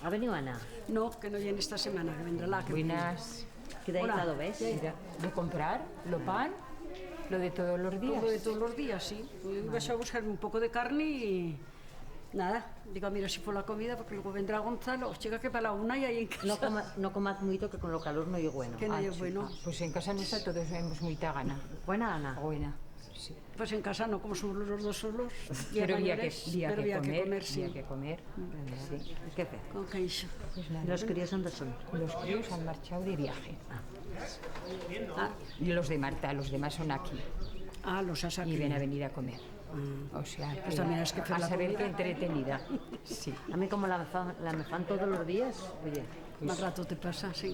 ¿Ha venido Ana? No, que no viene esta semana, que vendrá la que Buenas. ¿Qué te ha Hola. dado, ves? Mira, de comprar, lo pan, lo de todos los días. Todo de todos los días, sí. Pues ibas a buscar un poco de carne y nada. Digo, mira, si fue la comida, porque luego vendrá Gonzalo. Chica, que para la una y ahí en casa. No comas mucho, que con lo calor no es bueno. Que no es bueno. Pues en casa nuestra todos hemos mucha gana. Buena, Ana. Buena. Sí. Pues en casa no, como somos los dos solos. Pero había que, pero había que comer, sí. había que comer. Sí. ¿Qué fe? Con queixo. Pues nada, ¿Y los críos dónde son? los críos han marchado de viaje. Ah, Y los de Marta, los demás son aquí. los has aquí. Y ven a venir a comer. O sea, Pues también es que hacer a la saber comida. qué entretenida. Sí. A mí como la me fan todos los días, oye, Más rato te pasa, sí.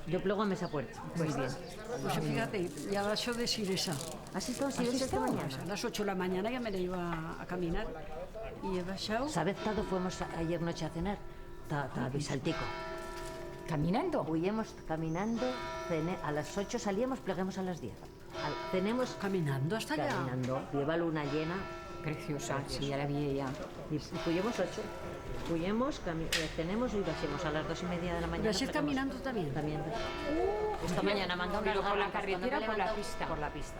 yo plego a mesa puerta. Muy bien. Pues fíjate, ya vas a decir esa. ¿Has estado esta mañana? A las 8 de la mañana ya me la iba a caminar. Y he bajado. ¿Sabes cuándo fuimos ayer noche a cenar? Ta Bisaltico. ¿Caminando? Huyemos caminando, a las 8 salíamos, pleguemos a las 10. Tenemos Caminando hasta allá. caminando, lleva luna llena, Preciosa, sí, ya la vi ella. y fuyemos 8. Fuyemos, tenemos y bajemos a las 2:30 de la mañana. ¿Vas a ir caminando también? También. Esta mañana manda una ¿Pero por la carretera o por la pista? Por la pista.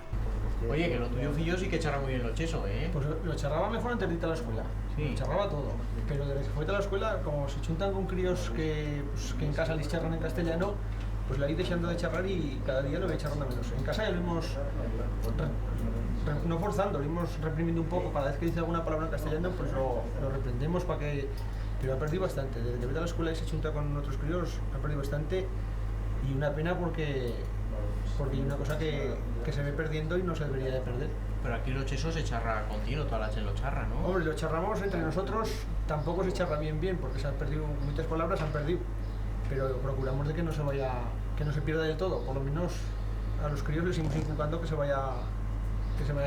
Oye, que lo tuyo Fillo sí que charra muy bien los chesos, ¿eh? Pues lo charraba mejor antes de ir a la escuela. Sí. Lo charraba todo. Pero desde que fue a la escuela, como se juntan con críos que en casa les charran en castellano, pues la he ido dejando de charrar y cada día lo voy charrando menos. En casa ya lo hemos, no forzando, lo hemos reprimiendo un poco. Cada vez que dice alguna palabra en castellano, pues lo reprendemos para que... Pero ha perdido bastante. Desde que voy a la escuela y se junta con otros críos, ha perdido bastante. Y una pena porque hay una cosa que se ve perdiendo y no se debería de perder. Pero aquí los chesos se charra continuo, toda la gente lo charra, ¿no? Hombre, lo charramos entre nosotros, tampoco se charra bien, porque se han perdido muchas palabras, se han perdido. Pero procuramos de que no se vaya, que no se pierda del todo. Por lo menos a los críos les seguimos inculcando que se vaya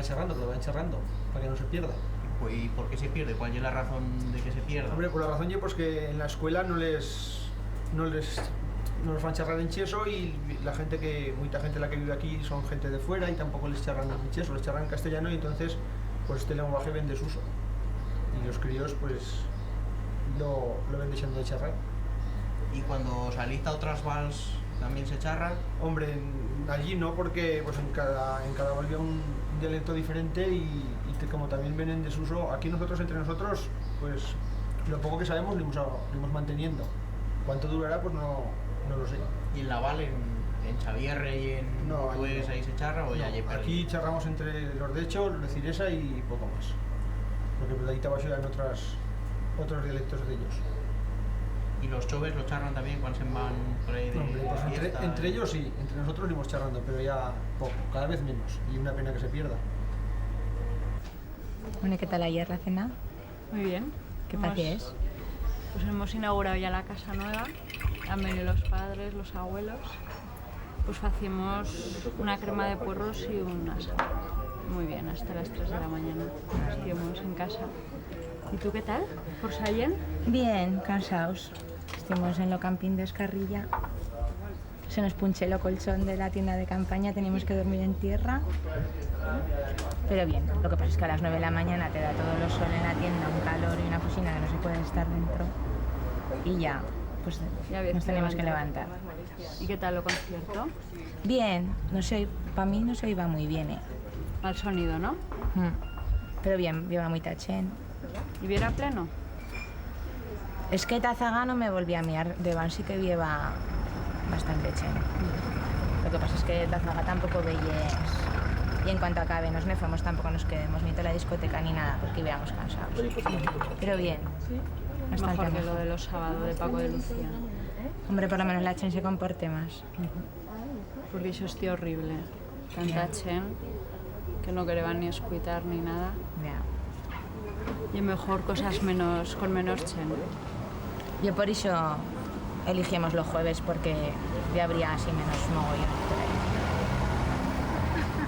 charrando, que lo vayan charrando, para que no se pierda. Pues, ¿y por qué se pierde? ¿Cuál es la razón de que se pierda? Hombre, por la razón yo pues que en la escuela no los van a charrar en cheso y mucha gente la que vive aquí son gente de fuera y tampoco les charran en cheso, les charran en castellano y entonces pues este lenguaje ven desuso. Y los críos pues lo ven dejando de charrar. ¿Y cuando salís a otras vals también se charra? Hombre, allí no, porque pues en cada val había un dialecto diferente y como también ven en desuso, aquí nosotros entre nosotros, pues lo poco que sabemos lo íbamos manteniendo. ¿Cuánto durará? Pues no lo sé. ¿Y en la val, en Xavierre y en No, Tues, ahí se charra o ya hay perdido? Aquí charramos entre los de Hecho, los de Ciresa y poco más. Porque pues, de ahí te en otros dialectos de ellos. ¿Y los choves lo charran también cuando se van por ahí de Hombre, pues fiesta? entre ellos sí, entre nosotros lo íbamos charrando, pero ya poco, cada vez menos. Y una pena que se pierda. Bueno, ¿qué tal ayer la cena? Muy bien. ¿Qué fácil es? Pues hemos inaugurado ya la casa nueva, han venido los padres, los abuelos. Pues hacemos una crema de puerros y un asado. Muy bien, hasta las 3 de la mañana. Estuvimos en casa. ¿Y tú qué tal? ¿Por Sallent? Bien, cansados. Estuvimos en lo camping de Escarrilla. Se nos punché el colchón de la tienda de campaña, teníamos que dormir en tierra. Pero bien, lo que pasa es que a las 9 de la mañana te da todo el sol en la tienda, un calor y una cocina que no se puede estar dentro. Y ya, pues Ya habéis nos tenemos que levantar. ¿Y qué tal lo concierto? Bien, para mí no se iba muy bien, Mal sonido, ¿no? Pero bien, lleva muy tachén. ¿Y viera pleno? Es que Tazaga no me volví a mirar, de Van sí que lleva bastante chen. Lo que pasa es que Tazaga tampoco veías. Y en cuanto acabe nos fuimos, tampoco nos quedemos ni toda la discoteca ni nada, porque íbamos cansados. Pero bien, bastante Mejor que lo de los sábados de Paco de Lucía. Hombre, por lo menos la chen se comporte más. Porque eso es horrible. Tanta chen que no querían ni escuchar ni nada. Ya. Y mejor cosas con menos chen. Yo por eso elegimos los jueves, porque ya habría así menos mogollón por ahí.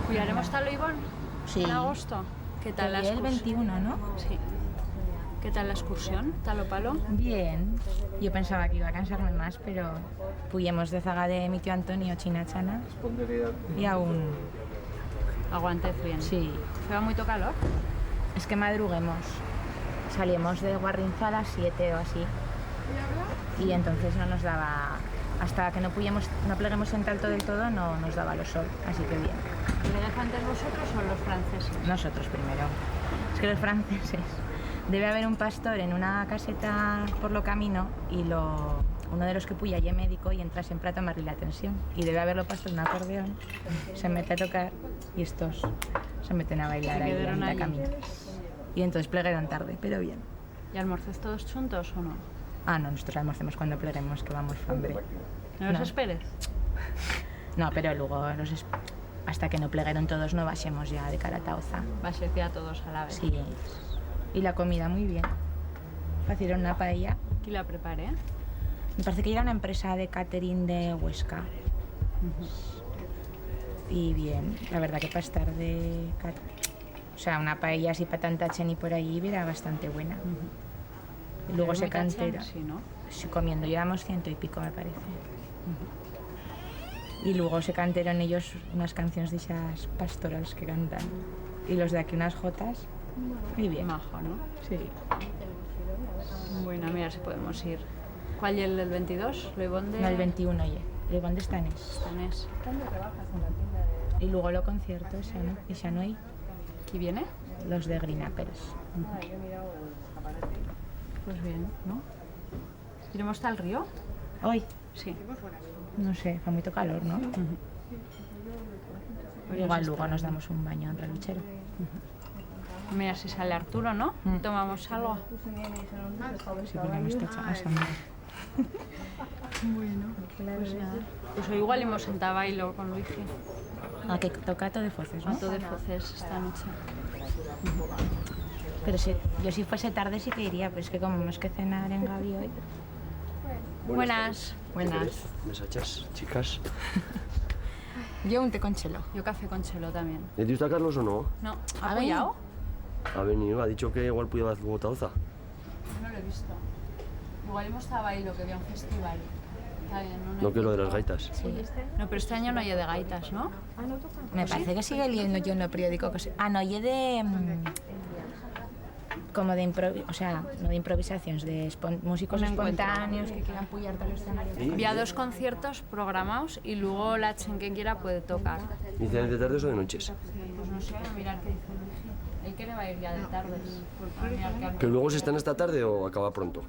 ¿Cuidaremos tal Ivón? Sí. ¿En agosto? ¿Qué tal la El excursión? 21, ¿no? Sí. ¿Qué tal la excursión? ¿Talo palo? Bien. Yo pensaba que iba a cansarme más, pero puyemos de Zaga de mi tío Antonio, Chinachana, y aún... Aguante bien. Sí. ¿Fue mucho calor? Es que madruguemos. Salimos de Guarrinza a las 7 o así y entonces no nos daba, hasta que no pleguemos en Talto del todo, no nos daba lo sol, así que bien. ¿Plegáis antes vosotros o los franceses? Nosotros primero. Es que los franceses, debe haber un pastor en una caseta por lo camino y uno de los que puya allí médico y entra siempre a tomarle la tensión. Y debe haberlo puesto en un acordeón, se mete a tocar y estos se meten a bailar ahí en la camino. Y entonces plegaron tarde, pero bien. ¿Y almorcéis todos juntos o no? Ah, no, nosotros almorcemos cuando pleguemos, que vamos hambre. ¿No los No. esperes? No, pero luego hasta que no plegaron todos no bajemos ya de cara a Tauza. Vais a ir a todos a la vez. Sí. Y la comida muy bien. Hicieron una paella. ¿Quién la preparé? Me parece que era una empresa de catering de Huesca. Y bien, la verdad que para estar o sea, una paella así para tanta chen y por ahí era bastante buena. Y luego se cantera. Sí, ¿no? Sí, comiendo, llevamos 100 y pico me parece. Y luego se cantaron ellos unas canciones de esas pastorals que cantan. Y los de aquí unas jotas. Muy bien. Majo, ¿no? Sí. Bueno, mira si podemos ir. ¿Cuál es el 22? ¿Lo Ivonne de...? No, el 21, oye. El Ivonne de Stanés. Tanés. Y luego lo concierto, y xa no hay ¿Quién viene? los de Green Apples. Pues bien, ¿no? ¿Iremos hasta el río? Hoy, Sí. no sé, fa mucho calor, ¿no? Pues Igual luego nos damos un baño en reluchero. Mira si sale Arturo, ¿no? Tomamos algo. Si ponemos tocha a Sandra. Pues nada. Pues hoy igual hemos sentado a bailo con Luigi. Ah, que toca todo de foces, ¿no? Mato de foces esta noche. Pero yo si fuese tarde sí que iría, pero es que como hemos que cenar en Gavi hoy. Buenas. Buenas. Mesachas, chicas. Yo un té con chelo. Yo café con chelo también. ¿Le dio a Carlos o no? No, ¿Ha ¿ha apoyado? Ha venido, ha dicho que igual podía hacer Tauza. Yo no lo he visto. Igual hemos estado a bailo, que había un festival. Está bien, ¿no? No que lo de las gaitas. Sí. No, pero este año no hay de gaitas, ¿no? Me parece que sigue leyendo yo en el periódico que no, y de como de o sea, no de improvisaciones, de músicos Un encuentro. espontáneos que quieran puyar al escenario. Había 2 conciertos programados y luego la chen que quiera puede tocar. ¿Dice de tardes o de noches? Pues no sé, a mirar qué dice Luigi. Él que le va a ir ya de tardes. Porque mirar qué ¿Pero luego se están esta tarde o acaba pronto?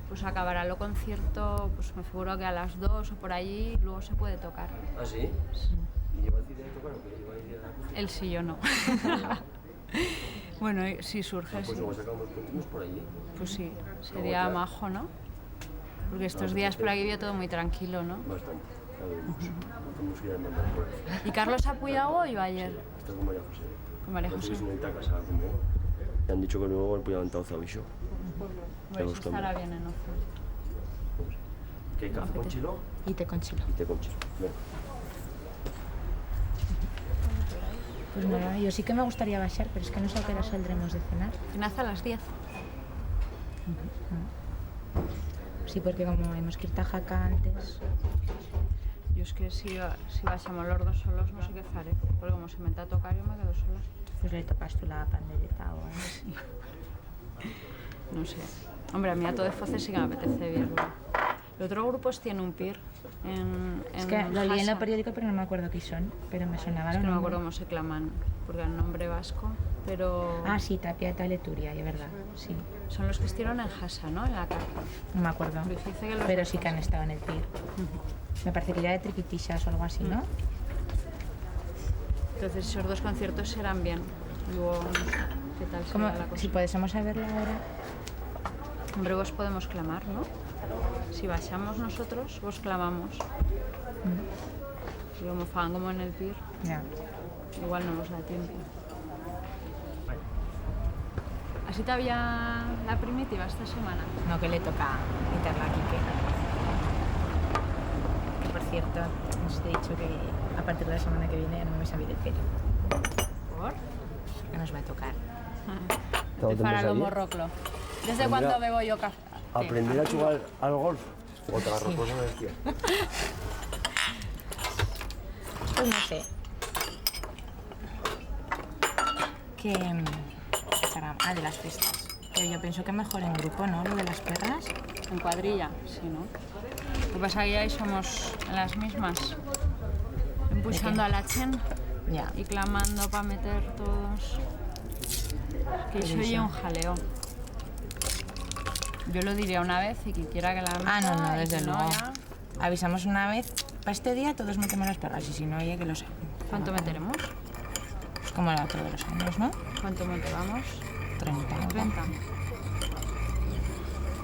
pues acabará el concierto, pues me figuro que a las 2 o por allí, luego se puede tocar. ¿Ah, sí? ¿Y lleva el cine de tocar o qué? ¿Lleva el día de la... Él sí, yo no. Bueno, si surge, Pues sí. luego sacamos continuos por allí. Pues sí, sería majo, ¿no? Porque estos días por aquí vio todo muy tranquilo, ¿no? Bastante. Ya veremos. Tenemos que ir a mandar por ahí. ¿Y Carlos apoyó hoy o ayer? Está con María José. Con María Parece José. que es una casa como... Me han dicho que luego el podían Tauza bicho. Pues estará bien en Ozo. ¿Qué hay café con chilo? Y té con chelo. Y té con chilo. Venga. Pues nada, yo sí que me gustaría baixar, pero es que no sé a qué hora saldremos de cenar. Cenaza a las 10. Sí, porque como hemos que ir a Jaca antes. Yo es que si bajamos los dos solos no sé qué faré. Porque como se mete a tocar yo me quedo sola. Pues le tocas tú la pandereta o algo así. No sé. Hombre, a mí a todo de Foces sí que me apetece verlo. Los otros grupos tienen un PIR en Es que lo leí en Hasa. el periódico, pero no me acuerdo qué son. Pero me sonaban Es que no me los acuerdo nombres. cómo se claman, porque el nombre vasco, pero Ah, sí, Tapia y Taleturia, de verdad. Sí, son los que estuvieron en Hasa, ¿no? En la carta. no me acuerdo. Luis dice que los Pero de sí que han Hasa. estado en el PIR. Me parece que era de Triquitixas o algo así, ¿no? Entonces esos 2 conciertos serán bien. Luego, no sé, ¿qué tal Como, será la cosa? si podésemos saberlo ahora. Hombre, vos podemos clamar, ¿no? Si bajamos nosotros, vos clamamos. Y como fan como en el PIR, Ya. igual no nos da tiempo. ¿Así te había la primitiva esta semana? No, que le toca quitarla a Quique. Que por cierto, os he dicho que a partir de la semana que viene ya no me voy a salir el pelo. ¿Por? Que nos va a tocar. ¿Te Te fará ahí? lo morroclo. ¿Desde Pues cuándo mira, bebo yo café? ¿Aprender a jugar al golf? ¿O te agarro cosas de esquí? Pues no sé. Que... caramba, de las fiestas. Que yo pienso que mejor en grupo, ¿no? Lo de las perras. En cuadrilla, sí, ¿no? Lo que pasa es que ahí somos las mismas. Impulsando a la Chen Ya. y clamando para meter todos. Que se oye un jaleo. Yo lo diría una vez y quien quiera que la meta. Ah, no, y desde que luego. ya. Avisamos una vez, para este día todos metemos las pegas y si no, oye, que lo sé. ¿Cuánto meteremos? Es como la todos los años, ¿no? ¿Cuánto metemos? 30. 30.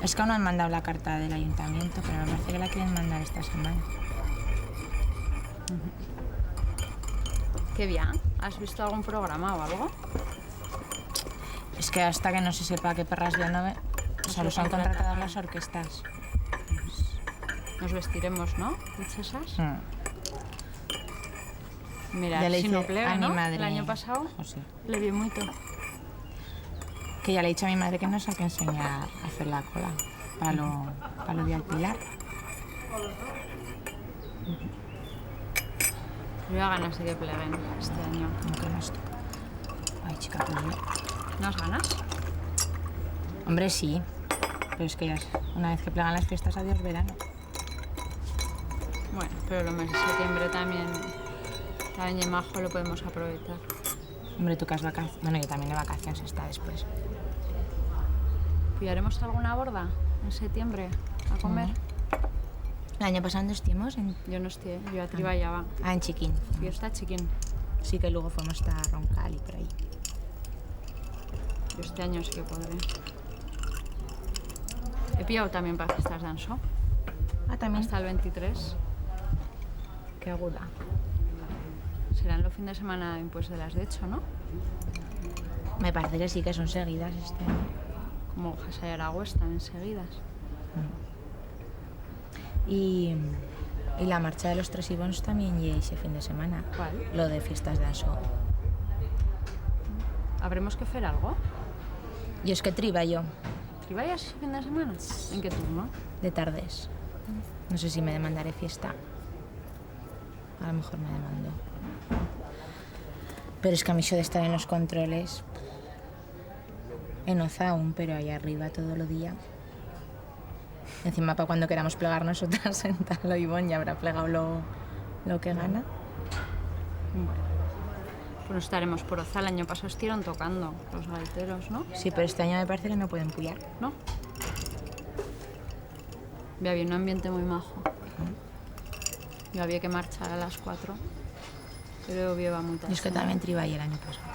Es que aún no han mandado la carta del ayuntamiento, pero me parece que la quieren mandar esta semana. Qué bien. ¿Has visto algún programa o algo? Es que hasta que no se sepa qué perras de no... O sea, los han contratado las orquestas. Nos vestiremos, ¿no? Princesas. Mm. Mira, Ya le si hice no plebe, a mi ¿no? madre. El año pasado O sí. le vi mucho. Que ya le he dicho a mi madre que nos hay que enseñar a hacer la cola para lo de alquilar. Yo voy a ganas de que pleguen este año. Como que no estoy. Ay, chica, pues yo. ¿No has ganas? Hombre, sí. Pero es que ya una vez que plegan las fiestas, adiós verano. Bueno, pero los meses de septiembre también en majo lo podemos aprovechar. Hombre, tú que has vacaciones. Bueno, yo también de vacaciones está después. ¿Pillaremos alguna borda en septiembre a comer? El año pasado ¿dónde estuvimos? Yo no estoy, yo a Triballaba. En Chiquín. Yo está chiquín. Sí, que luego fuimos hasta Roncal y por ahí. Yo este año sí que podré. He pillado también para fiestas de Ansó, Ah, también. hasta el 23. Qué aguda. Serán los fines de semana después de las de hecho, ¿no? Me parece que sí que son seguidas este año. Como Jasa y Aragües también seguidas. Y la marcha de los Tres Ibons también llega ese fin de semana. ¿Cuál? Lo de fiestas de Ansó. ¿Habremos que hacer algo? Y es que triba yo, ¿Triballas ese fin de semana? ¿En qué turno? de tardes. No sé si me demandaré fiesta. A lo mejor me demando. Pero es que a mí eso de estar en los controles... En Oza aún, pero ahí arriba todo el día. Encima para cuando queramos plegar nosotras, sentarlo Ivonne ya habrá plegado lo que gana. Bueno, pues nos estaremos por Oza. El año pasado estuvieron tocando los gaiteros, ¿no? Sí, pero este año me parece que no pueden pullar. ¿No? Había un ambiente muy majo. Yo había que marchar a las 4, pero lleva muy tarde. Y es que también triballé el año pasado.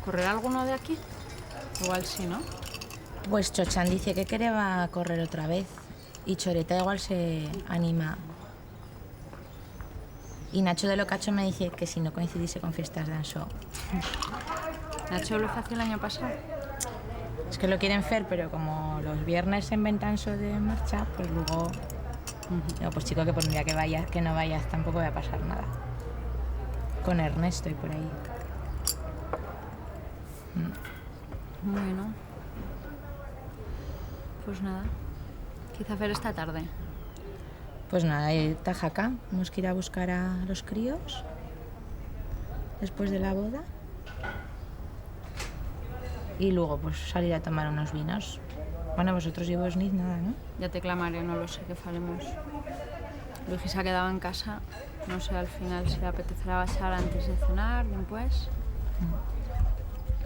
¿Correrá alguno de aquí? Igual sí, ¿no? Pues Chochan dice que quería correr otra vez y Choreta igual se anima. Y Nacho de Locacho me dice que si no coincidiese con fiestas de Ansó. Nacho lo hizo el año pasado. Es que lo quieren hacer, pero como los viernes se inventan eso de marcha, pues luego... Digo, pues chico, que por un día que vayas, que no vayas, tampoco va a pasar nada. Con Ernesto y por ahí. Bueno. Pues nada. Quizá hacer esta tarde. Pues nada, Tajaca, tenemos que ir a buscar a los críos después de la boda. Y luego pues salir a tomar unos vinos. Bueno, vosotros y vos ni nada, ¿no? Ya te clamaré, no lo sé, qué faremos. Luigi se ha quedado en casa. No sé al final si le apetecerá bajar antes de cenar, después.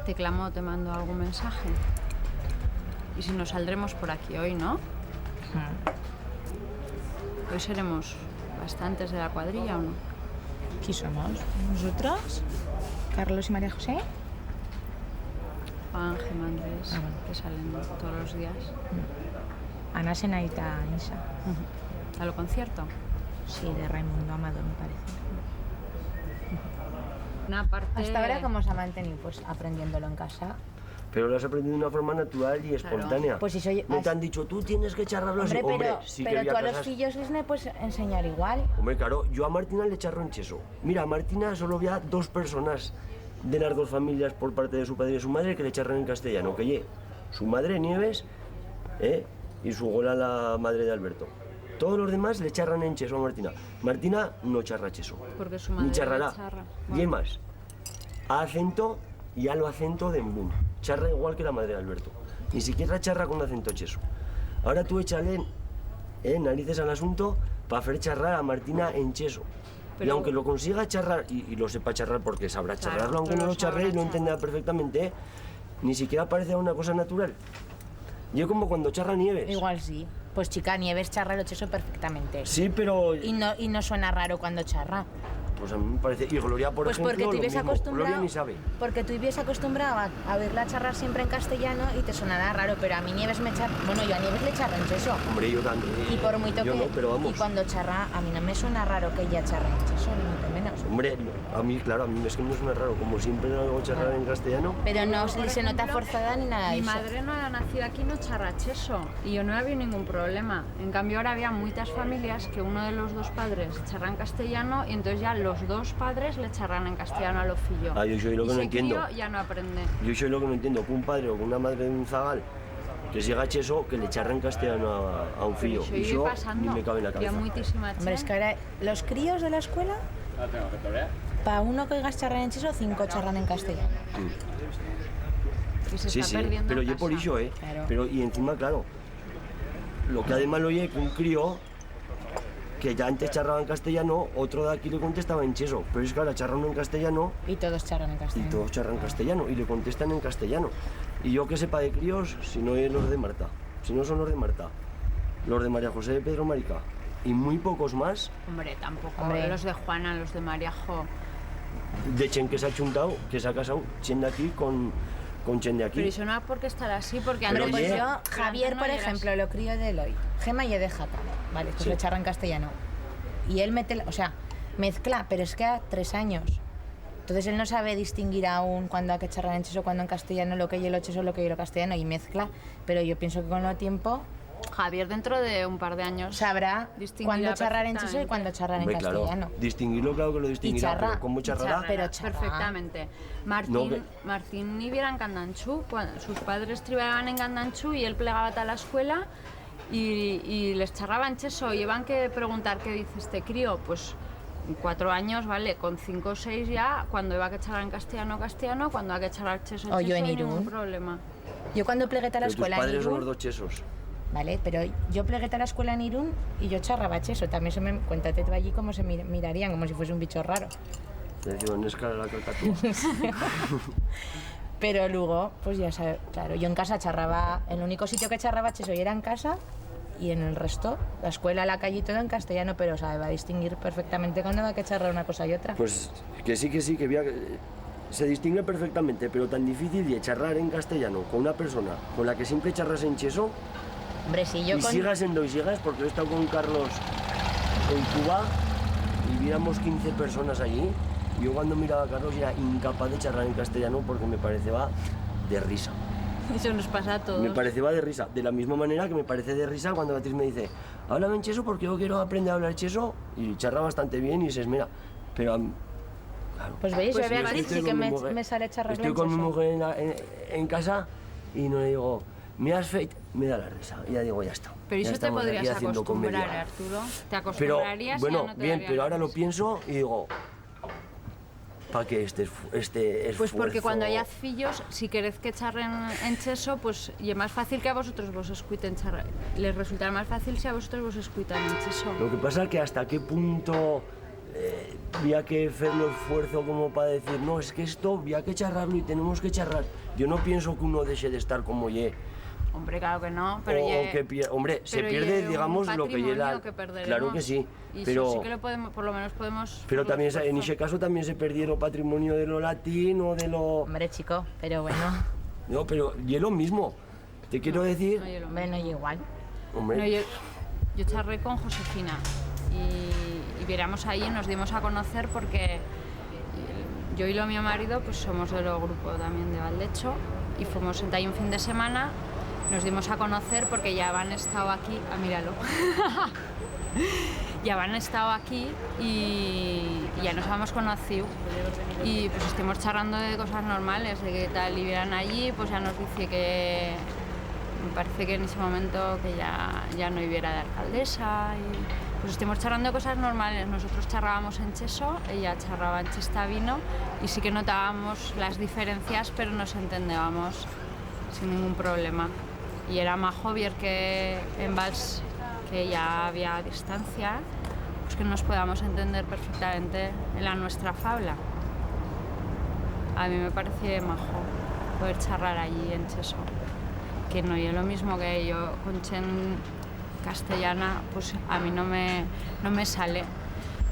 Te clamo, te mando algún mensaje. Y si nos saldremos por aquí hoy, ¿no? Hoy seremos bastantes de la cuadrilla, ¿o no? ¿Quién somos? ¿Nosotros? ¿Carlos y María José? Juan, Gemma, Andrés, Ah, bueno. que salen todos los días. Ana Senaita Insa. ¿A lo concierto? Sí, de Raimundo Amado, me parece. Una parte... Hasta ahora, ¿cómo se ha mantenido? Pues aprendiéndolo en casa. Pero lo has aprendido de una forma natural y espontánea. Pues si soy... No te han dicho, tú tienes que charlarlo así. Hombre, Sí que pero había tú a los casas- fillos les me puedes enseñar igual. Hombre, claro, yo a Martina le charro en cheso. Mira, a Martina solo había 2 personas de las 2 familias por parte de su padre y de su madre que le charran en castellano. Que su madre Nieves, y su gola la madre de Alberto. Todos los demás le charran en cheso a Martina. Martina no charra cheso. Porque su madre Ni charrará. le charra. Y es más, a acento y a lo acento de Mbum. Charra igual que la madre de Alberto. Ni siquiera charra con acento cheso. Ahora tú échale narices al asunto para hacer charrar a Martina en cheso. Y Pero- aunque lo consiga charrar, y lo sepa charrar porque sabrá Claro, charrarlo, aunque pero no lo lo sabrá charre y lo charrar. entenderá perfectamente, ni siquiera parece una cosa natural. Yo como cuando charra Nieves. Igual sí. Pues chica, Nieves charra el cheso perfectamente. Sí, pero Y no suena raro cuando charra. pues a mí me parece... Y Gloria, por Pues ejemplo, porque tú lo vives mismo. Gloria acostumbrado. ni sabe. Porque tú vives acostumbrado a verla charrar siempre en castellano y te sonará raro, pero a mí Nieves me charra. Bueno, yo a Nieves le charro en cheso. Hombre, yo también. Y por muy Yo toque. no, pero vamos. Y cuando charra, a mí no me suena raro que ella charre en cheso, ni mucho menos. Hombre, a mí, claro, a mí es que no suena raro. Como siempre lo hago charrar en castellano. Pero no Por se nota ejemplo, forzada ni nada de Mi eso. madre no era nacida aquí, no charra cheso y yo no había ningún problema. En cambio ahora había muchas familias que uno de los dos padres charra en castellano y entonces ya los dos padres le charran en castellano al fillo. Ah, yo soy lo Y que no ese entiendo. crío ya no aprende. Yo soy lo que no entiendo, que un padre o que una madre de un zagal que siga cheso, que le charra en castellano a un fillo. Pero Y iba eso pasando. ni me cabe en la Había cabeza. muchísima Hombre, es que ahora los críos de la escuela, para uno que oigas charrar en cheso, 5 charran en castellano. y se Sí, está sí, perdiendo pero en yo por casa. eso, Claro. Pero, y encima, claro, lo que además lo oye que un crío que ya antes charraba en castellano, otro de aquí le contestaba en cheso. Pero es que ahora charra uno en castellano Y todos charran en y castellano. todos charran castellano y le contestan en castellano. Y yo que sepa de críos, si no es los de Marta, si no son los de Marta, los de María José de Pedro Marica y muy pocos más, Hombre, tampoco. Hombre. Los de Juana, los de Mariajo. de Chen que se ha chuntado, que se ha casado, Chen de aquí con Chen de aquí. Pero eso no porque estará así, porque Pero antes... Pues oye, yo, Javier, no por eras- ejemplo, lo crío de Eloy. Gema y de Jaca. Vale, pues Sí. le charra en castellano. Y él mezcla, pero es que a 3 años. Entonces él no sabe distinguir aún cuando hay que charrar en cheso, cuando en castellano, lo que hay el cheso, lo que hay el castellano, y mezcla. Pero yo pienso que con el tiempo Javier dentro de un par de años sabrá distinguirá cuándo charrar en cheso y perfectamente. cuándo charrar en Hombre, claro, castellano. distinguirlo, claro que lo distinguirá, charra, pero ¿cómo y charrará? charra. Pero charra. perfectamente. Martín, No, que- Martín vivía en Candanchú, sus padres triballaban en Candanchú y él plegaba a la escuela y les charraba en cheso y iban que preguntar qué dice este crío, pues 4 años, vale, con 5 o 6 ya, cuando iba a que charrar en castellano, cuando hay que charrar cheso, O yo en ningún Irún. problema. Yo cuando plegué a la Pero tus escuela en padres son los Irún, dos chesos. vale, pero yo plegué a la escuela en Irún y yo charraba cheso. También se me cuéntate tú allí cómo se mirarían, como si fuese un bicho raro. Te decía, en escala la cacatúa. Pero luego, pues ya sabes, claro, yo en casa charraba, el único sitio que charraba cheso y era en casa y en el resto, la escuela, la calle y todo en castellano, pero sabe, va a distinguir perfectamente cuando va a que charrar una cosa y otra. Pues que sí, se distingue perfectamente, pero tan difícil de charrar en castellano con una persona con la que siempre charras en cheso Hombre, si yo y con... sigas en dos sigas, porque yo he estado con Carlos en Cuba y viéramos 15 personas allí. Yo cuando miraba a Carlos era incapaz de charlar en castellano porque me parecía de risa. Eso nos pasa a todos. Me parecía de risa. De la misma manera que me parece de risa cuando Beatriz me dice, háblame en cheso porque yo quiero aprender a hablar cheso y charra bastante bien y se esmera. Pero claro, Pues veis, Pues yo sí, Beatriz estoy sí que con mi me, mujer- me sale charrar Estoy con mi mujer en casa y no le digo, me has feito, me da la risa. Y ya digo, ya está. Pero Ya eso te estamos aquí podrías haciendo acostumbrar, comedia. Arturo. Te Pero acostumbrarías y bueno, ya no te bien, daría pero ahora lo risa. pienso y digo, ¿para qué este Pues porque esfuerzo? cuando hay fillos, si queréis que charren en cheso, pues y es más fácil que a vosotros vos escuiten charrar. Les resultará más fácil si a vosotros vos escuitan en cheso. Lo que pasa es que hasta qué punto había que hacer el esfuerzo como para decir, no, es que esto había que charrarlo y tenemos que charrar. Yo no pienso que uno deje de estar como ye. Hombre, claro que no, pero o ye- que hombre, se pero pierde, ye digamos, un lo que ye la... patrimonio que perderemos. Claro que sí, Y eso pero... sí que lo podemos, por lo menos podemos... Pero por también en esfuerzo. ese caso también se perdieron patrimonio de lo latín o de lo... Hombre, chico, pero bueno, No, pero y es lo mismo. Te quiero decir... No, yo lo- bueno, y igual. Hombre, No, yo charré con Josefina y viéramos ahí, nos dimos a conocer porque yo y mi marido pues somos del grupo también de Valdecho y fuimos ahí un fin de semana, nos dimos a conocer porque ya habían estado aquí, míralo, ya habían estado aquí y ya nos habíamos conocido y pues estuvimos charlando de cosas normales, de qué tal vivieran allí, pues ya nos dice que me parece que en ese momento que ya no viviera de alcaldesa y pues estuvimos charlando de cosas normales. Nosotros charrábamos en cheso, ella charraba en chestavino y sí que notábamos las diferencias, pero nos entendíamos sin ningún problema. y era majo ver que en Vals que ya había distancia, pues que nos podamos entender perfectamente en la nuestra fabla. A mí me parece majo poder charlar allí en cheso, que no es lo mismo que yo con chen castellana, pues a mí no me sale.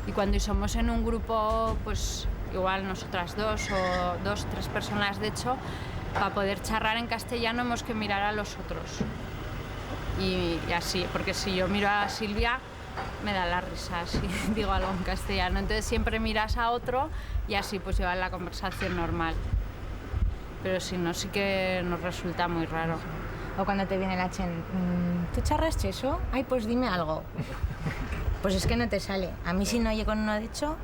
Y cuando somos en un grupo, pues igual nosotras dos o dos, tres personas, de hecho, para poder charlar en castellano hemos que mirar a los otros. Y así, porque si yo miro a Silvia, me da la risa si digo algo en castellano. Entonces siempre miras a otro y así pues llevar la conversación normal. Pero si no, sí que nos resulta muy raro. O cuando te viene la Chen, ¿tú charras cheso? Ay, pues dime algo. Pues es que no te sale. A mí si no oye con uno de hecho.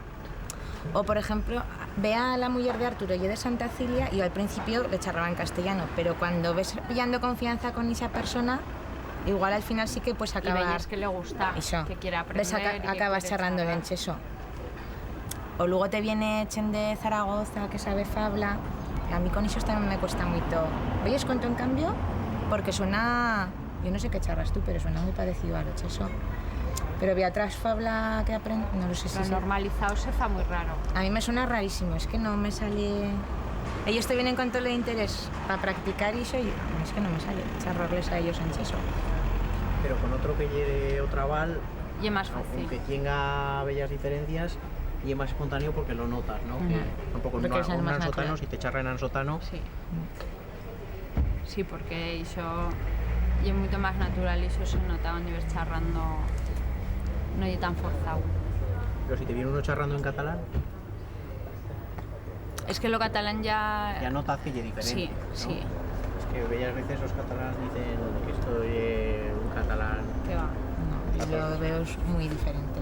O por ejemplo, ve a la mujer de Arturo y de Santa Cilia y yo al principio le charraba en castellano, pero cuando ves pillando confianza con esa persona, igual al final sí que pues acaba... Y veis que le gusta, eso. que quiere aprender. Ves, acabas charrando en cheso. O luego te viene Chen de Zaragoza, que sabe fabla. A mí con eso también me cuesta mucho. ¿Veis cuento en cambio? Porque suena... Yo no sé qué charras tú, pero suena muy parecido a lo cheso. Pero vi atrás fabla que aprende... No lo sé si... Lo normalizado se fa muy raro. A mí me suena rarísimo, es que no me sale... Ellos te vienen con todo el interés para practicar y eso, y es que no me sale charrarles a ellos en cheso. Pero con otro que lleve otra val, Y es más fácil. aunque tenga bellas diferencias, y es más espontáneo porque lo notas, ¿no? Que tampoco Porque no es el un más ansotano, natural. si te charran en ansotano, Sí. Sí, porque eso es mucho más natural y eso se nota cuando ves charrando, no es tan forzado. pero si te viene uno charrando en catalán, Es que lo catalán ya notas que es diferente. Sí, ¿no? sí, Es que bellas veces los catalanes dicen que esto es un catalán. que va. No, yo lo veo muy diferente.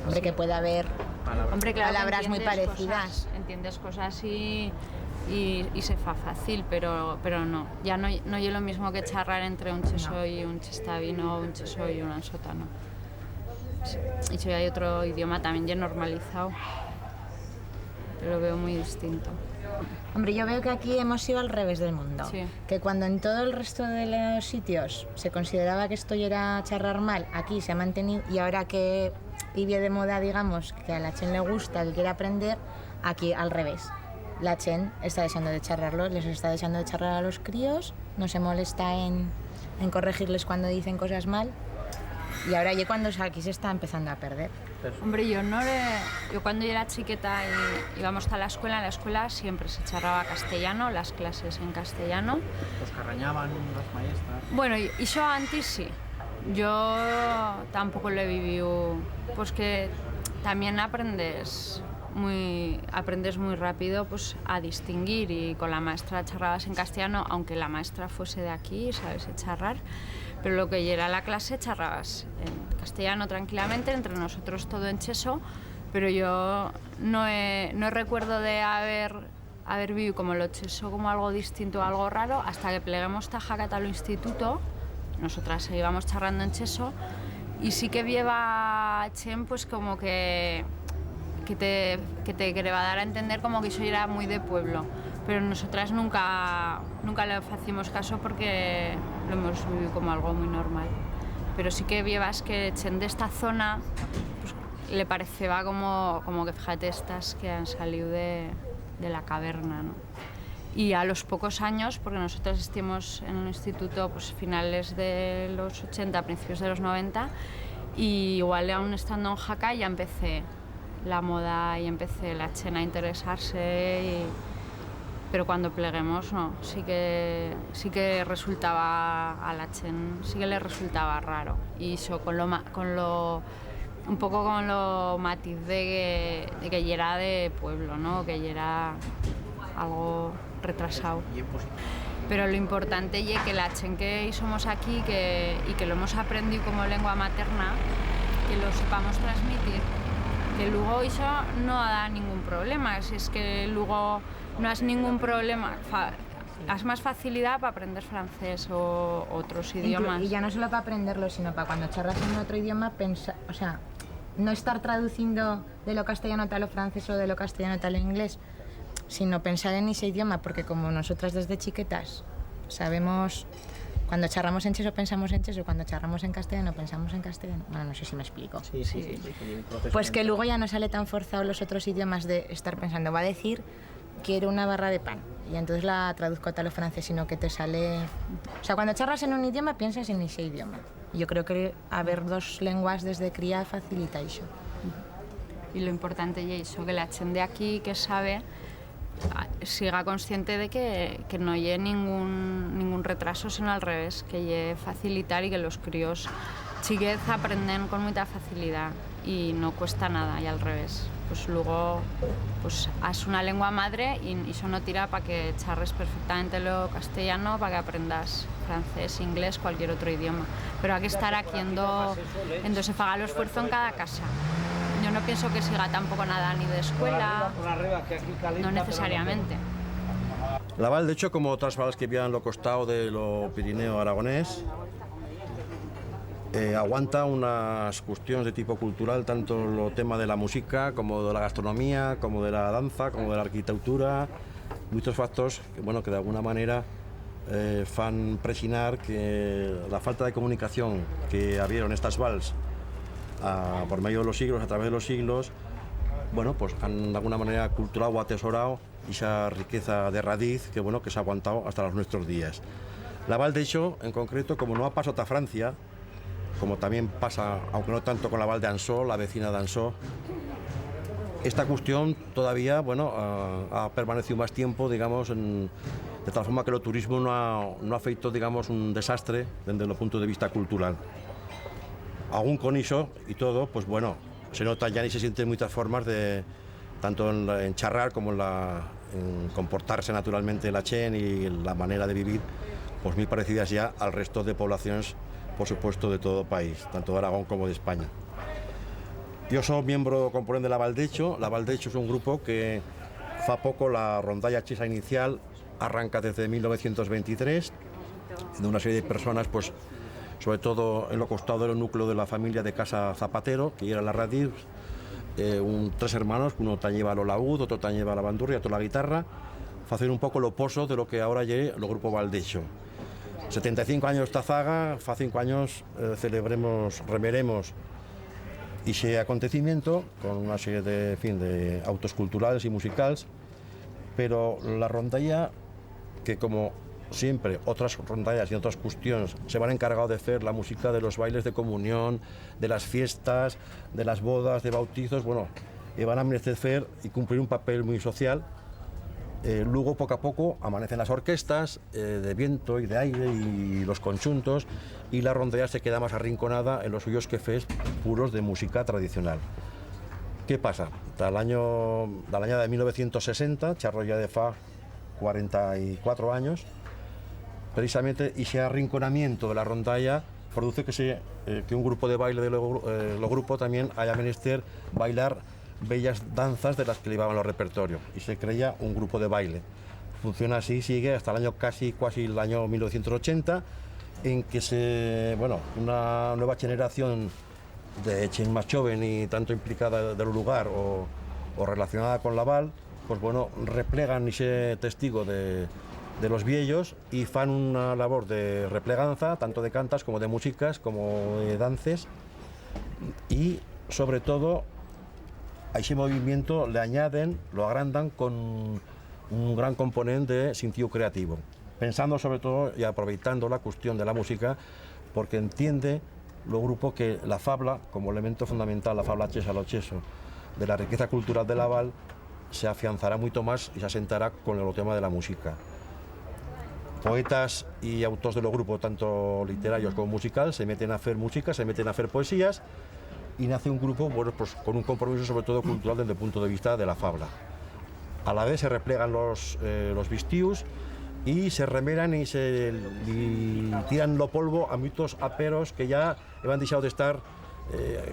Hombre, que puede haber... Palabras. Hombre, claro, que Palabras muy entiendes parecidas. cosas, entiendes cosas y se fa fácil, pero no. Ya no es lo mismo que charrar entre un cheso y un chestavino o un cheso y un ansotano. Sí. Y si hay otro idioma también ya normalizado, pero lo veo muy distinto. Hombre, yo veo que aquí hemos ido al revés del mundo. Sí. Que cuando en todo el resto de los sitios se consideraba que esto ya era charrar mal, aquí se ha mantenido y ahora que vive de moda, digamos, que a la Chen le gusta, que quiere aprender, aquí al revés. La Chen está deseando de charrarlo, les está deseando de charrar a los críos, no se molesta en corregirles cuando dicen cosas mal y ahora ya cuando aquí se está empezando a perder. Hombre, yo cuando yo era chiqueta y íbamos a la escuela siempre se charraba castellano, las clases en castellano. Los carrañaban las maestras. Bueno, y yo antes sí. Yo tampoco lo he vivido. Pues que también aprendes muy rápido pues, a distinguir y con la maestra charrabas en castellano, aunque la maestra fuese de aquí, sabes, charrar. Pero lo que era la clase charrabas en castellano tranquilamente, entre nosotros todo en cheso, pero yo no recuerdo de haber vivido como lo cheso como algo distinto, algo raro, hasta que pleguemos Tajacat al instituto, nosotras íbamos charrando en cheso, y sí que lleva Chen pues como que te va a dar a entender como que eso era muy de pueblo. Pero nosotras nunca le hacemos caso porque lo hemos vivido como algo muy normal. Pero sí que llevas que Chen de esta zona pues, le parecía como que fíjate estas que han salido de la caverna, ¿no? Y a los pocos años, porque nosotros estuvimos en un instituto pues, finales de los 80, principios de los 90, y igual aún estando en Jaca ya empecé la moda y empecé la Chen a interesarse pero cuando pleguemos no, sí que resultaba a la Chen, sí que le resultaba raro y eso un poco con lo matiz de que ya era de pueblo, ¿no? Que ya era algo retrasado. Pero lo importante es que la Chen que somos aquí y que lo hemos aprendido como lengua materna, que lo sepamos transmitir, que luego eso no da ningún problema, si es que luego no has ningún problema, has más facilidad para aprender francés o otros idiomas. Y ya no solo para aprenderlo, sino para cuando charlas en otro idioma, o sea, no estar traduciendo de lo castellano tal o francés o de lo castellano tal o inglés, sino pensar en ese idioma, porque como nosotras desde chiquetas sabemos Cuando charramos en cheso pensamos en cheso, cuando charramos en castellano pensamos en castellano. Bueno, no sé si me explico. Sí, un proceso Pues que mental. luego ya no sale tan forzado los otros idiomas de estar pensando, va a decir quiero una barra de pan y entonces la traduzco a tal o francés, sino que te sale... O sea, cuando charras en un idioma piensas en ese idioma. Yo creo que haber dos lenguas desde cría facilita eso. Y lo importante es eso, que la gente de aquí que sabe siga consciente de que no hay ningún retraso, sino al revés, que hay facilitar y que los críos chiquez aprenden con mucha facilidad y no cuesta nada, y al revés. Pues luego pues haz una lengua madre y eso no tira para que charres perfectamente lo castellano, para que aprendas francés, inglés, cualquier otro idioma. Pero hay que estar haciendo se faga el esfuerzo en cada casa. Yo no pienso que siga tampoco nada ni de escuela, no necesariamente. La Val, de hecho, como otras vales que vivían en lo costado de lo Pirineo aragonés, aguanta unas cuestiones de tipo cultural, tanto lo tema de la música, como de la gastronomía, como de la danza, como de la arquitectura, muchos factores que, bueno, que de alguna manera fan presinar que la falta de comunicación que habieron estas vals por medio de los siglos, a través de los siglos, bueno, pues han de alguna manera culturado o atesorado esa riqueza de raíz que, bueno, que se ha aguantado hasta los nuestros días. La Val, de hecho, en concreto, como no ha pasado a Francia, como también pasa, aunque no tanto con la Val de Ansó, la vecina de Ansó, esta cuestión todavía, bueno, ha permanecido más tiempo, digamos, de tal forma que el turismo no ha feito, digamos, un desastre desde el punto de vista cultural. Aún con eso y todo, pues bueno, se nota ya y se sienten muchas formas de, tanto en charrar como en comportarse naturalmente la chen y la manera de vivir, pues muy parecidas ya al resto de poblaciones, por supuesto, de todo el país, tanto de Aragón como de España. Yo soy miembro componente de la Valdecho. La Valdecho es un grupo que fa poco la rondalla chesa inicial arranca desde 1923, de una serie de personas, pues sobre todo en lo costado del núcleo de la familia de Casa Zapatero, que era la raíz, tres hermanos, uno lleva lo laúd, otro lleva la bandurria, otro la guitarra, hacer un poco lo pozo de lo que ahora es el grupo Valdecho. 75 años esta zaga, fa 5 años remeremos ese acontecimiento con una serie de autos culturales y musicales, pero la rondalla, que como siempre otras rondallas y otras cuestiones se van encargado de hacer la música de los bailes de comunión, de las fiestas, de las bodas, de bautizos, bueno, van a merecer y cumplir un papel muy social. Luego, poco a poco, amanecen las orquestas de viento y de aire y los conjuntos, y la rondalla se queda más arrinconada en los suyos quefes puros de música tradicional. ¿Qué pasa? Del año de 1960, charro ya de fa 44 años, precisamente ese arrinconamiento de la rondalla produce que un grupo de baile de los grupos también haya menester bailar bellas danzas de las que llevaban los repertorios, y se crea un grupo de baile. Funciona así, sigue hasta el año casi el año 1980, en que una nueva generación de chen más joven y tanto implicada del lugar o relacionada con la Val, pues bueno, replegan ese testigo de los viejos y fan una labor de repleganza, tanto de cantas como de músicas, como de dances, y sobre todo a ese movimiento le añaden, lo agrandan con un gran componente de sentido creativo, pensando sobre todo y aprovechando la cuestión de la música, porque entiende lo grupo que la fabla, como elemento fundamental, la fabla chesa, lo cheso, de la riqueza cultural de la Val, se afianzará mucho más y se asentará con el tema de la música. Poetas y autores de los grupos, tanto literarios como musicales, se meten a hacer música, se meten a hacer poesías, y nace un grupo, bueno, pues, con un compromiso sobre todo cultural desde el punto de vista de la fabla. A la vez se replegan los vestidos y se remeran y tiran lo polvo a muchos aperos que ya han dejado de estar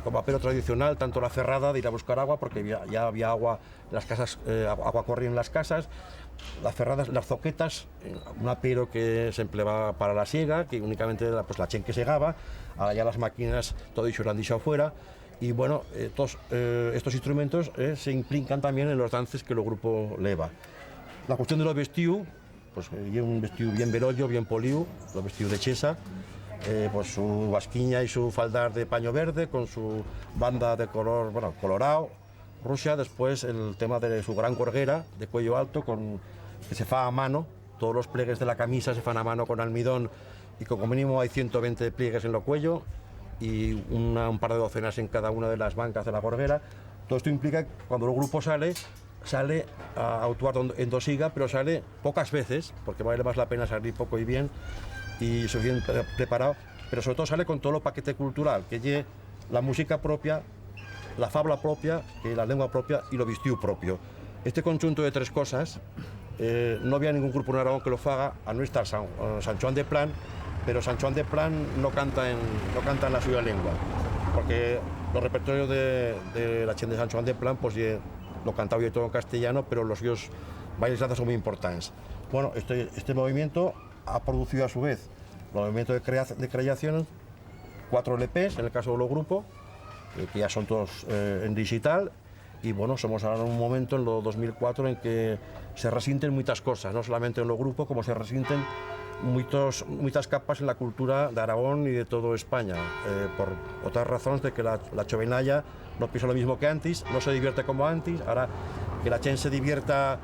como apero tradicional, tanto la ferrada de ir a buscar agua, porque ya había agua en las casas, agua corría en las casas, las ferradas, las zoquetas, un apero que se empleaba para la siega, que únicamente era pues, la chen que segaba, ahora ya las máquinas, todo eso lo han dicho afuera, y bueno, estos instrumentos se implican también en los dances que el grupo leva. La cuestión de los vestidos pues lleva un vestido bien verollo, bien polido, los vestidos de chesa, pues su basquiña y su faldar de paño verde con su banda de color, bueno, colorado, Rusia. Después el tema de su gran gorguera de cuello alto que se fa a mano, todos los pliegues de la camisa se fan a mano con almidón y como mínimo hay 120 pliegues en el cuello y un par de docenas en cada una de las bancas de la gorguera. Todo esto implica que cuando el grupo sale a actuar en dosiga, pero sale pocas veces, porque vale más la pena salir poco y bien y se bien preparado, pero sobre todo sale con todo el paquete cultural, que lleve la música propia, la fabla propia, la lengua propia y lo vestiu propio. Este conjunto de tres cosas, no había ningún grupo en Aragón que lo haga, a no estar San Joan de Plan, pero San Joan de Plan no canta en la suya lengua, porque los repertorios de la gente de San Joan de Plan pues lo cantaba yo todo en castellano, pero los suyos bailes danzas son muy importantes. Bueno, este movimiento ha producido a su vez el movimiento de creación, 4 LPs en el caso de los grupos, que ya son todos en digital, y bueno, somos ahora en un momento, en los 2004, en que se resienten muchas cosas, no solamente en los grupos, como se resienten muchas capas en la cultura de Aragón y de toda España, por otras razones de que la chovenalla no piensa lo mismo que antes, no se divierte como antes. Ahora que la gente se divierta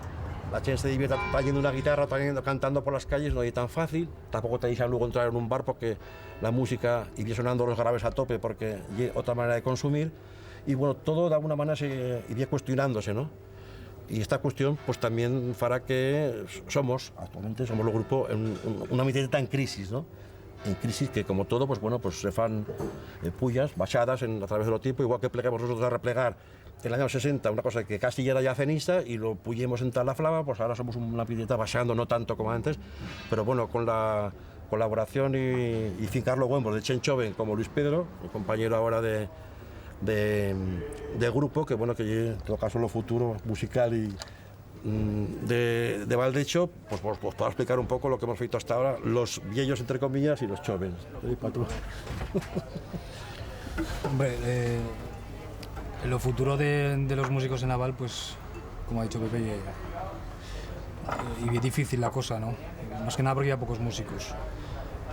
trayendo una guitarra, cantando por las calles, no es tan fácil. Tampoco te dicen luego entrar en un bar porque la música iría sonando los graves a tope, porque es otra manera de consumir. Y bueno, todo de alguna manera se iría cuestionándose, ¿no? Y esta cuestión pues también fará que actualmente somos los grupos en una mitad en crisis, ¿no? En crisis que como todo, pues bueno, pues se fan pullas, bachadas a través de los tiempos, igual que plegamos nosotros a replegar en el año 60 una cosa que casi era ya ceniza y lo pullemos en tal la flava, pues ahora somos una piteta bachando, no tanto como antes, pero bueno, con la colaboración y fincarlo bueno de Chen Choven como Luis Pedro, el compañero ahora de grupo, que bueno, que en todo caso lo futuro musical y de Valdecho, pues puedo explicar un poco lo que hemos feito hasta ahora, los viejos entre comillas y los jóvenes. Hombre, lo futuro de los músicos en Naval, pues como ha dicho Pepe, y es difícil la cosa, ¿no? Más que nada porque hay pocos músicos.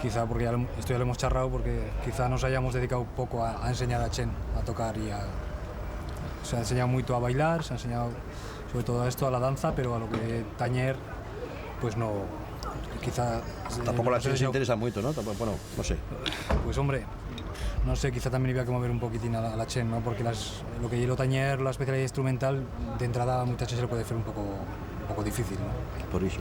Quizá porque esto ya lo hemos charrado, porque quizá nos hayamos dedicado un poco a enseñar a Chen a tocar se ha enseñado mucho a bailar, se ha enseñado sobre todo a esto, a la danza, pero a lo que tañer, pues no, quizá... Tampoco la Chen se interesa mucho, ¿no? Bueno, no sé. Pues hombre, no sé, quizá también había que mover un poquitín a la Chen, ¿no? Porque lo que lo tañer, la especialidad instrumental, de entrada a muchas se le puede hacer un poco difícil, ¿no? Por eso.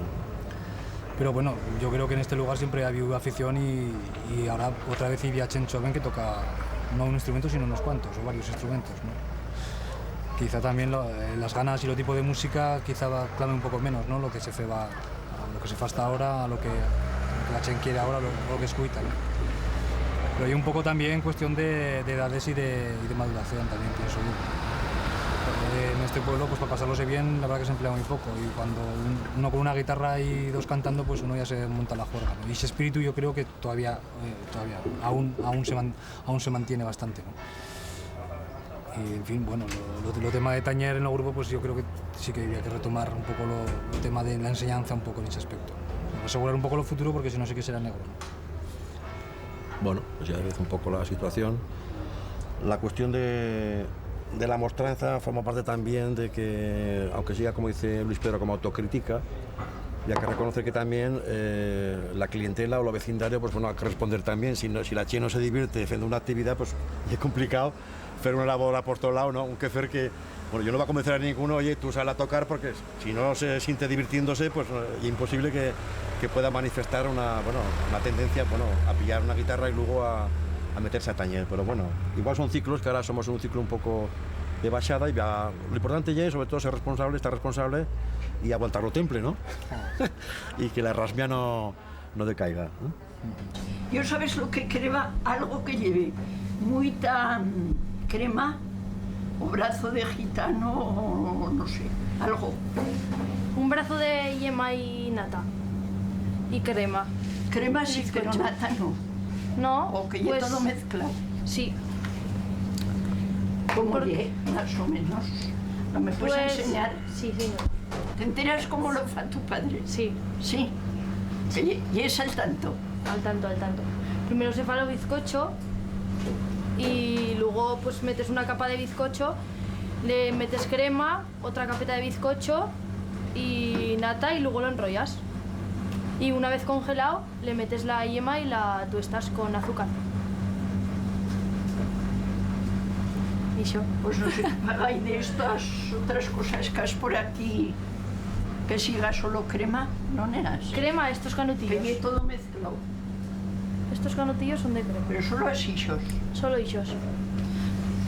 Pero bueno, yo creo que en este lugar siempre ha habido afición y ahora otra vez hay Chen Choven que toca no un instrumento sino unos cuantos o varios instrumentos, ¿no? Quizá también las ganas y lo tipo de música quizá clame un poco menos, ¿no? Lo que se fa hasta ahora, a lo que la Chen quiere ahora, lo que escucha, ¿no? Pero hay un poco también cuestión de edades y de maduración también, pienso yo. En este pueblo, pues para pasarlose bien, la verdad que se emplea muy poco, y cuando uno con una guitarra y dos cantando, pues uno ya se monta la juerga, ¿no? Y ese espíritu yo creo que todavía aún se mantiene bastante, ¿no? Y en fin, bueno, lo tema de tañer en el grupo, pues yo creo que sí que había que retomar un poco el tema de la enseñanza un poco en ese aspecto, ¿no? Asegurar un poco lo futuro, porque si no sí que será negro, ¿no? Bueno, pues ya ves un poco la situación. La cuestión de la mostranza forma parte también de que, aunque siga, como dice Luis Pedro, como autocrítica, ya que reconocer que también la clientela o lo vecindario, pues bueno, hay que responder también. Si la Chen no se divierte haciendo una actividad, pues es complicado hacer una labor por todo lado, ¿no? Aunque hacer que, bueno, yo no voy a convencer a ninguno, oye, tú sal a tocar, porque si no se siente divirtiéndose, pues es imposible que pueda manifestar una tendencia, a pillar una guitarra y luego a meterse a tañer. Pero bueno, igual son ciclos, que ahora somos en un ciclo un poco de bachada, y lo importante ya es sobre todo ser responsable, estar responsable y aguantarlo temple, ¿no? Y que la rasmia no decaiga, ¿no? Yo sabes lo que crema, algo que lleve mucha crema o brazo de gitano o no sé, algo. Un brazo de yema y nata y crema. Crema sí, pero nata no. No, o que pues, todo mezclado. Sí. ¿Cómo más o menos? ¿No me puedes Pues, enseñar? Sí, señor. ¿Te enteras cómo lo fa tu padre? Sí. Sí. Y es al tanto. Al tanto, al tanto. Primero se fa el bizcocho y luego pues metes una capa de bizcocho, le metes crema, otra capeta de bizcocho y nata y luego lo enrollas. Y una vez congelado le metes la yema y la tuestas con azúcar. Y yo. Pues no sé qué pagáis de estas otras cosas que has por aquí, que siga solo crema, ¿no neas? Crema, estos canutillos. Que viene todo mezclado. Estos canutillos son de crema. Pero solo asillos. Solo ellos.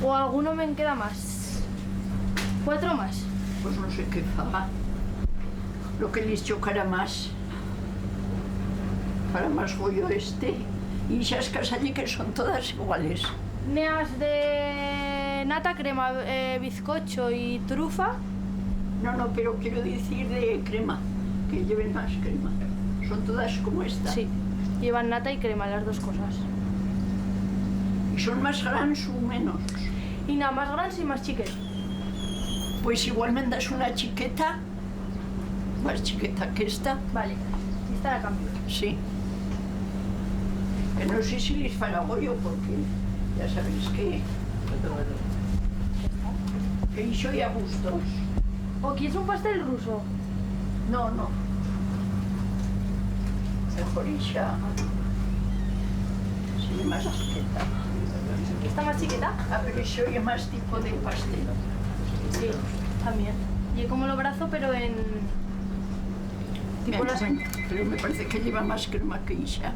O alguno me queda más. 4 más. Pues no sé qué paga. Lo que les chocará más. Para más rollo este. Y esas casas allí que son todas iguales. Neas de nata, crema, bizcocho y trufa. No, pero quiero decir de crema. Que lleven más crema. Son todas como esta. Sí. Llevan nata y crema, las dos cosas. ¿Y son más grandes o menos? Y nada, más grandes y más chiquetas. Pues igual me das una chiqueta, más chiqueta que esta. Vale, esta la cambio. Sí. Que no sé si les fará bollo porque ya sabéis que soy a gustos. ¿O quieres un pastel ruso? No. Mejor Isha. Sí, más chiqueta. ¿Esta más chiqueta? Ah, pero eso oye más tipo de pastel. Sí, también. Y como lo brazo, pero en... Tipo las... Pero me parece que lleva más crema que Isha.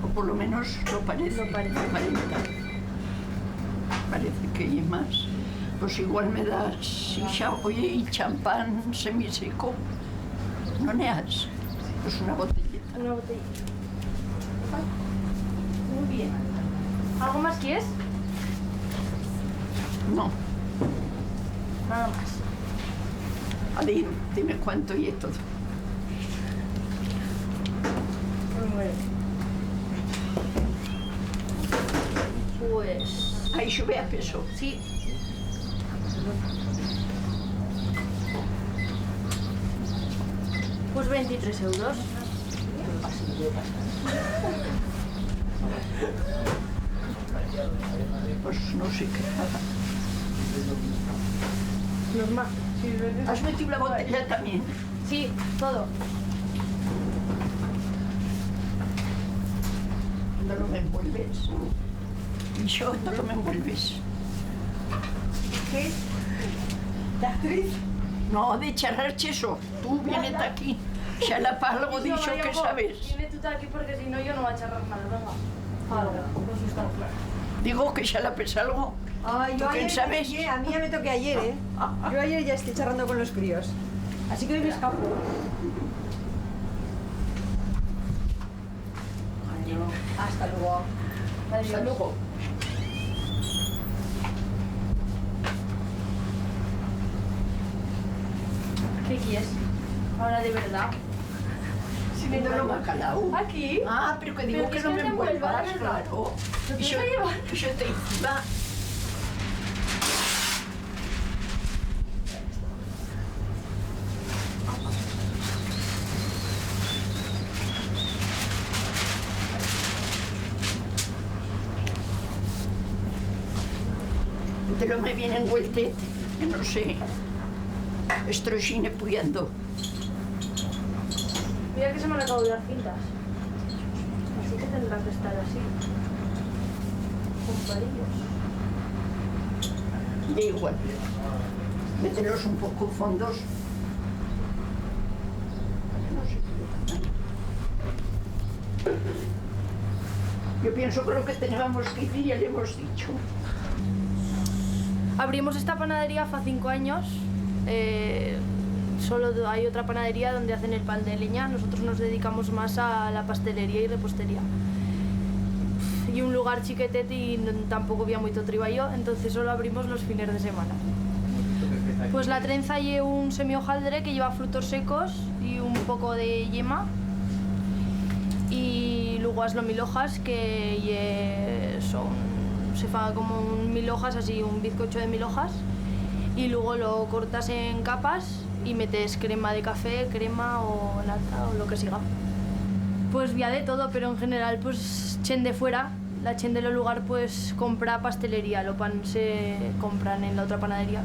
O por lo menos lo parece. Aparenta. Parece que lleva más. Pues igual me das Isha, oye, y champán semiseco. ¿No neas? Pues una botellita. Una botellita. Muy bien. ¿Algo más quieres? No. Nada más. A ver, dime cuánto y todo. Pues... Ahí sube a peso. Sí. Pues 23 euros. Pues no sé qué paga. Normal. ¿Has metido la botella también? Sí, todo. No lo me envuelves. Y yo no lo me envuelves. ¿Qué? ¿De actriz? No, de charrar cheso. Tú vienes aquí. Ya la algo dicho que sabes. Viene tú aquí porque si no yo no voy a charrar nada, venga. Digo que ya la pesa algo. Ay, ¿Tú quién sabes? A mí ya me toqué ayer, ¿eh? Yo ayer ya estoy charlando con los críos. Así que hoy me escapo. Hasta luego. Hasta luego. ¿Qué quieres? Ahora de verdad. Si me doy bacalao. ¿Aquí? Ah, pero que digo que no me envuelvas, claro. ¿Lo Y yo te iba. Pero me viene envueltet, que no sé. Estrogine puyando. Mira que se me han acabado de dar cintas. Así que tendrán que estar así. Con palillos. Da igual. Mételos un poco fondos. Yo pienso que lo que teníamos que decir ya le hemos dicho. Abrimos esta panadería hace 5 años. Solo hay otra panadería donde hacen el pan de leña. Nosotros nos dedicamos más a la pastelería y repostería. Y un lugar chiquetet y tampoco había mucho triballo, entonces solo abrimos los fines de semana. Pues la trenza lleva un semi-hojaldre que lleva frutos secos y un poco de yema. Y luego las mil hojas que son, se fa como un 1000 hojas, así un bizcocho de 1000 hojas. y luego lo cortas en capas y metes crema de café, crema o nata o lo que siga. Pues vía de todo, pero en general pues chen de fuera, la chen de lo lugar pues compra pastelería, lo pan se compran en la otra panadería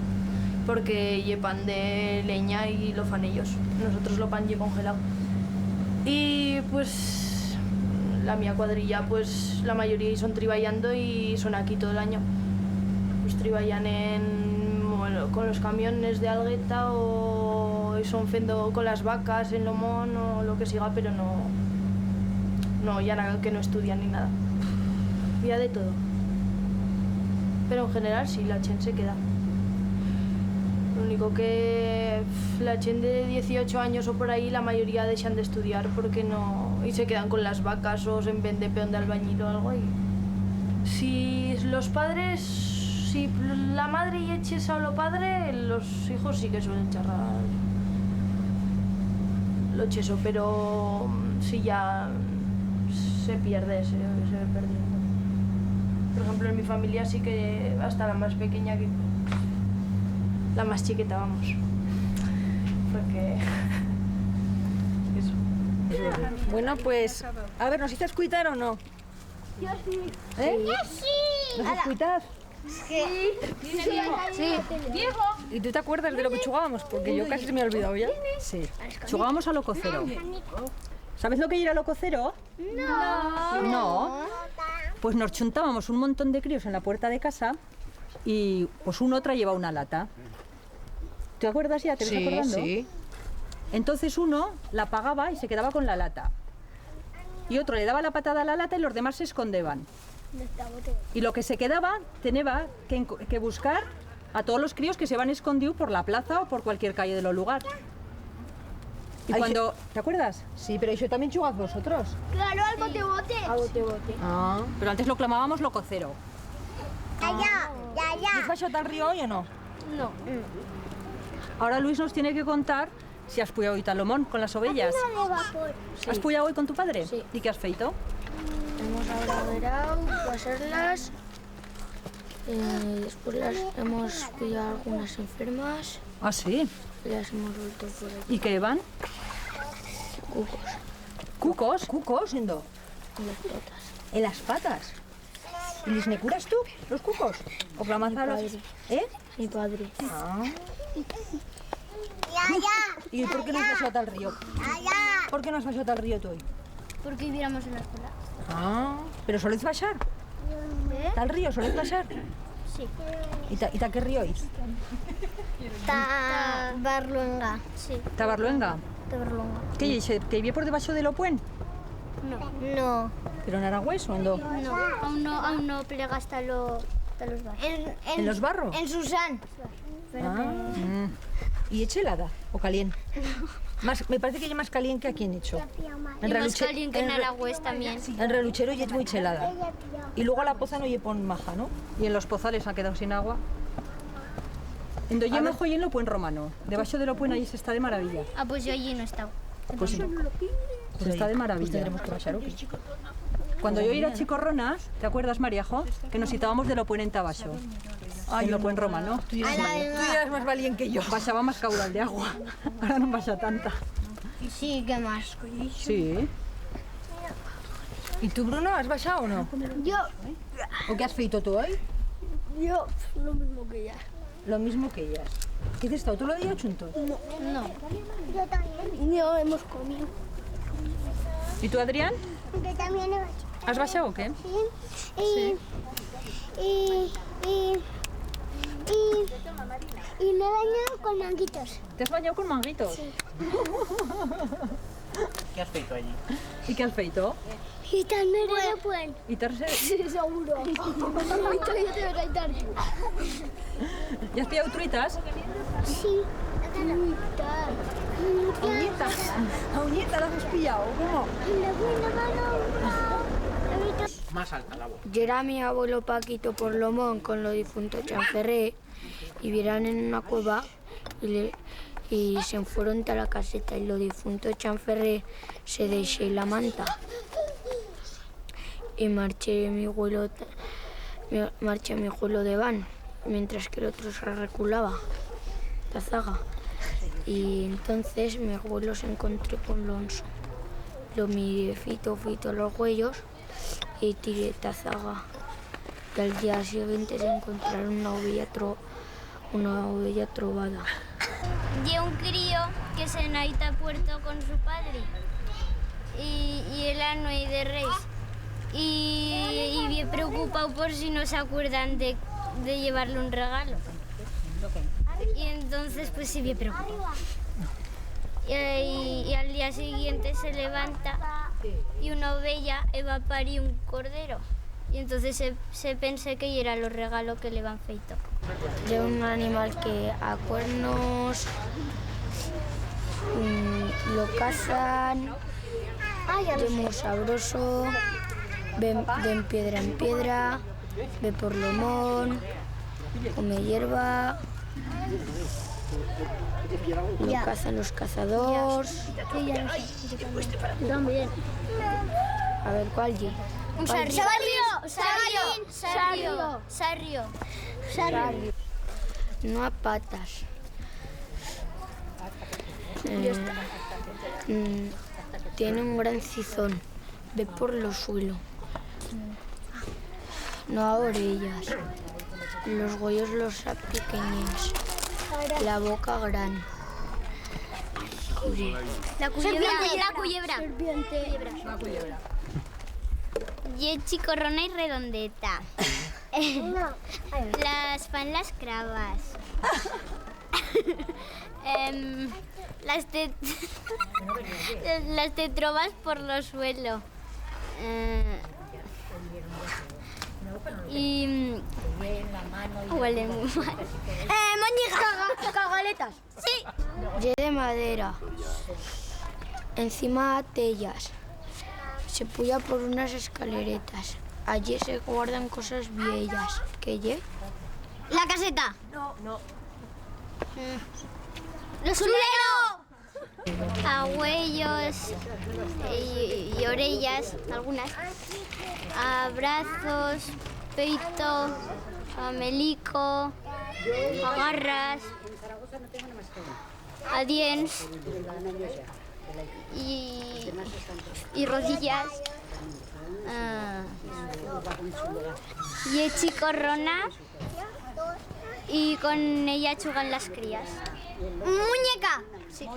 porque lle pan de leña y lo fan ellos. Nosotros lo pan lle congelado. Y pues la mía cuadrilla pues la mayoría son triballando y son aquí todo el año. Pues triballan con los camiones de Algueta o son fendo con las vacas en Lomón o lo que siga, pero no ya nada que no estudian ni nada. Ya de todo. Pero en general sí, la chen se queda. Lo único que la chen de 18 años o por ahí la mayoría dejan de estudiar porque no... y se quedan con las vacas o se vende peón de albañil o algo. Y si los padres, si la madre y eches a lo padre, los hijos sí que suelen charrar lo cheso, pero si ya se pierde, se ve perdiendo. Por ejemplo, en mi familia sí que hasta la más pequeña que la más chiquita, vamos. Porque... eso. Bueno, pues, a ver, ¿nos hiciste cuitar o no? Yo sí. ¿Eh? Yo sí. ¿Nos cuitas? Sí. Diego. ¿Y tú te acuerdas de lo que jugábamos? Porque yo casi se me ha olvidado ya. Sí. Jugábamos a lococero. ¿Sabes lo que era lococero? No. No. Pues nos chuntábamos un montón de críos en la puerta de casa y pues uno traía una lata. ¿Te acuerdas ya? ¿Te vas acordando? Sí. Entonces uno la apagaba y se quedaba con la lata. Y otro le daba la patada a la lata y los demás se escondeban. Y lo que se quedaba tenía que buscar a todos los críos que se van escondidos por la plaza o por cualquier calle de los lugares. Y cuando... ¿Te acuerdas? Sí, pero eso también jugad vosotros. Claro, al bote-bote. Al bote-bote. Ah, pero antes lo clamábamos lococero. Ya. ¿Has bajado al río hoy o no? No. Ahora Luis nos tiene que contar si has puyado hoy Talomón con las ovellas. ¿Has puyado hoy con tu padre? Sí. ¿Y qué has feito? Hemos averado, pasarlas. Después las hemos pillado algunas enfermas. Ah, sí. Las hemos vuelto por aquí. ¿Y qué van? Cucos. ¿Cucos? ¿Cucos? ¿En dónde? En las patas. ¿En las patas? ¿Y les me curas tú, los cucos? ¿O clamazalos? ¿Eh? Mi padre. Ah. ¿Y por qué no has bajado al río? ¿Por qué no has bajado al río tú hoy? Porque viviéramos en la escuela. Ah, pero soléis baixar? ¿Tal río soléis baixar? Sí. ¿Y ta qué río is? Ta Barluenga. Sí. ¿Ta Barluenga? Ta Barluenga. ¿Qué dice? ¿Que vive por debaixo de lo puen? No. ¿Pero en Aragüés o en do? No, aún no plega hasta los barros. ¿En los barros? En Susan. ¿Y es helada o caliente? Me parece que es más caliente que aquí en Hecho. Y más caliente que en Aragüés también. En Reluchero y es muy chelada. Y luego a la poza no lle pon maja, ¿no? Y en los pozales ha quedado sin agua. En Doye Mejo y en lo Puen Romano. Debajo de lo Puen allí se está de maravilla. Ah, pues yo allí no he estado. Pues está de maravilla. Tendremos que baixar, ¿o qué? Cuando yo era chicorronas, ¿te acuerdas, Mariajo? Que nos citábamos de lo Puen en Tabaxo. En lo Puen Romano. Tú ya eres más valiente que yo. Baixaba más caudal de agua. Ahora no baixa tanta. Sí, ¿qué más? Sí. ¿Y tú, Bruno, has baixado o no? Yo. ¿O qué has feito tú hoy? Yo, lo mismo que ella. Lo mismo que ellas. ¿Qué dices tú? ¿Tú lo habías juntos? No. Yo también. Yo hemos comido. ¿Y tú, Adrián? Yo también he ¿Has baixado o qué? Sí. Y me he bañado con manguitos. ¿Te has bañado con manguitos? Sí. ¿Qué has feito allí? ¿Y qué has feito? Y también lo pueden. ¿Y te has... Sí, seguro. Yo te voy a cantar. ¿Y has pillado truitas? Sí. ¿Uñitas? ¿A uñitas las has pillado? ¿Cómo? Más alta la voz. Yo era mi abuelo Paquito por Lomón con lo difunto Chanferré y vieron en una cueva y se fueron a la caseta y lo difunto Chanferré se dejó la manta y marché mi abuelo de van mientras que el otro se reculaba, la zaga. Y entonces mi abuelo se encontró con Lonso. Lo miré fito los huellos y tiré la zaga. Y al día siguiente se encontraron una ovella trobada. Y un crío que se naita puerto con su padre y el ano y de Reis. Y bien preocupado por si no se acuerdan de llevarle un regalo. Y entonces pues sí bien preocupado. Y al día siguiente se levanta y una ovella va a parir un cordero. Y entonces se pensé que era los regalos que le van feito. Es un animal que a cuernos lo cazan, es muy sabroso, ven piedra en piedra, ve por lomón, come hierba, lo cazan los cazadores. También. A ver, ¿cuál? Un sarrio. Sarrio. No a patas. Tiene un gran cizón. Ve por los suelos. No a orejas. Los huellos los pequeños. La boca gran. La culebra. Y es chicorrona y redondeta. Las fan las cravas. Las te trobas por los suelos. Y huele muy mal. Moñigas, cagaletas. Sí. Y de madera. Encima tellas. Se puya por unas escaleretas. Allí se guardan cosas viejas. ¿Qué lle? La caseta. No. Los suleros. Agüellos y orellas, algunas. A brazos, peito, a melico, a garras, a dientes y rodillas. Y es chicorrona y con ella chugan las crías. ¡Muñeca! Sí.